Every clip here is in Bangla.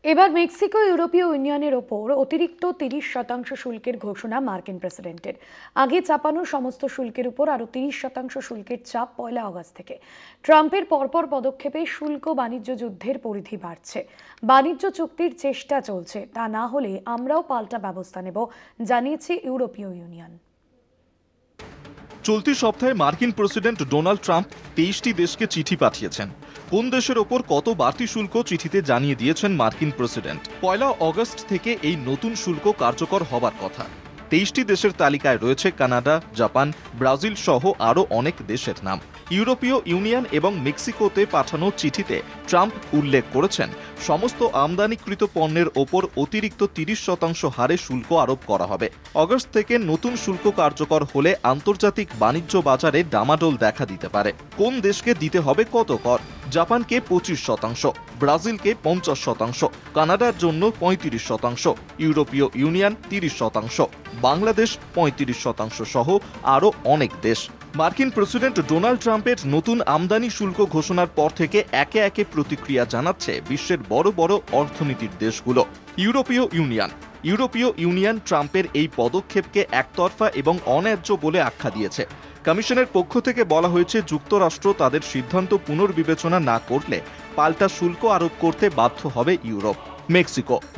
এবার মেক্সিকো ইউরোপীয় ইউনিয়নের ওপর অতিরিক্ত 30% শুল্কের ঘোষণা মার্কিন প্রেসিডেন্টের। আগে চাপানো সমস্ত শুল্কের উপর আরও 30% শুল্কের চাপ 1 আগস্ট থেকে। ট্রাম্পের পরপর পদক্ষেপে শুল্ক বাণিজ্য যুদ্ধের পরিধি বাড়ছে। বাণিজ্য চুক্তির চেষ্টা চলছে, তা না হলে আমরাও পাল্টা ব্যবস্থা নেব, জানিয়েছে ইউরোপীয় ইউনিয়ন। চলতি সপ্তাহে মার্কিন প্রেসিডেন্ট ডোনাল্ড ট্রাম্প 23টি দেশকে চিঠি পাঠিয়েছেন। কোন দেশের ওপর কত বাড়তি শুল্ক চিঠিতে জানিয়ে দিয়েছেন মার্কিন প্রেসিডেন্ট। 1 আগস্ট থেকে এই নতুন শুল্ক কার্যকর হবার কথা। 23টি দেশের তালিকায় রয়েছে কানাডা, জাপান, ব্রাজিল সহ আরও অনেক দেশের নাম। ইউরোপীয় ইউনিয়ন এবং মেক্সিকোতে পাঠানো চিঠিতে ট্রাম্প উল্লেখ করেছেন, সমস্ত আমদানিকৃত পণ্যের ওপর অতিরিক্ত 30% হারে শুল্ক আরোপ করা হবে। আগস্ট থেকে নতুন শুল্ক কার্যকর হলে আন্তর্জাতিক বাণিজ্য বাজারে ডামাডোল দেখা দিতে পারে। কোন দেশকে দিতে হবে কত কর? জাপানকে 25%, ব্রাজিলকে 50%, কানাডার জন্য 35%, ইউরোপীয় ইউনিয়ন 30%, বাংলাদেশ 35% সহ আরও অনেক দেশ। মার্কিন প্রেসিডেন্ট ডোনাল্ড ট্রাম্পের নতুন আমদানি শুল্ক ঘোষণার পর থেকে একে একে প্রতিক্রিয়া জানাচ্ছে বিশ্বের বড় বড় অর্থনীতির দেশগুলো। ইউরোপীয় ইউনিয়ন ট্রাম্পের এই পদক্ষেপকে একতরফা এবং অন্যায্য বলে আখ্যা দিয়েছে। কমিশনের পক্ষ থেকে বলা হয়েছে, যুক্তরাষ্ট্র তাদের সিদ্ধান্ত পুনর্বিবেচনা না করলে পাল্টা শুল্ক আরোপ করতে বাধ্য হবে ইউরোপ।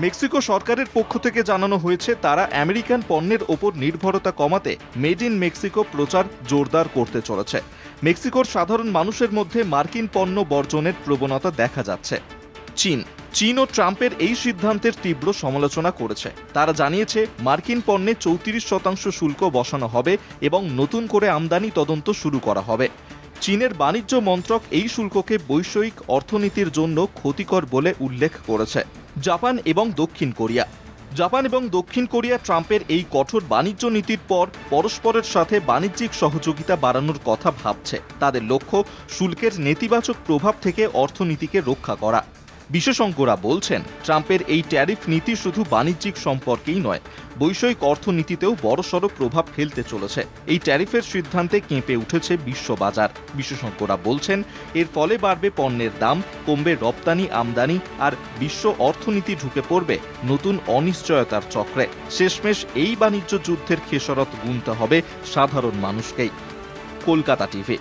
মেক্সিকো সরকারের পক্ষ থেকে জানানো হয়েছে, তারা আমেরিকান পণ্যের ওপর নির্ভরতা কমাতে মেড ইন মেক্সিকো প্রচার জোরদার করতে চলেছে। মেক্সিকোর সাধারণ মানুষের মধ্যে মার্কিন পণ্য বর্জনের প্রবণতা দেখা যাচ্ছে। চীনও ট্রাম্পের এই সিদ্ধান্তের তীব্র সমালোচনা করেছে। তারা জানিয়েছে, মার্কিন পণ্যে 34% শুল্ক বসানো হবে এবং নতুন করে আমদানি তদন্ত শুরু করা হবে। চীনের বাণিজ্য মন্ত্রক এই শুল্ককে বৈশ্বিক অর্থনীতির জন্য ক্ষতিকর বলে উল্লেখ করেছে। জাপান এবং দক্ষিণ কোরিয়া ট্রাম্পের এই কঠোর বাণিজ্য নীতির পর পরস্পরের সাথে বাণিজ্যিক সহযোগিতা বাড়ানোর কথা ভাবছে। তাদের লক্ষ্য শুল্কের নেতিবাচক প্রভাব থেকে অর্থনীতিকে রক্ষা করা। বিশেষজ্ঞরা বলছেন, ট্রাম্পের এই ট্যারিফ নীতি শুধু বাণিজ্যিক সম্পর্কেই নয়, বৈশ্বিক অর্থনীতিতেও বড়সড় প্রভাব ফেলতে চলেছে। এই ট্যারিফের সিদ্ধান্তে কেঁপে উঠেছে বিশ্ববাজার। বিশেষজ্ঞরা বলছেন, এর ফলে বাড়বে পণ্যের দাম, কমবে রপ্তানি আমদানি, আর বিশ্ব অর্থনীতি ঢুকে পড়বে নতুন অনিশ্চয়তার চক্রে। শেষমেশ এই বাণিজ্য যুদ্ধের খেসারত গুনতে হবে সাধারণ মানুষকেই। কলকাতা টিভি।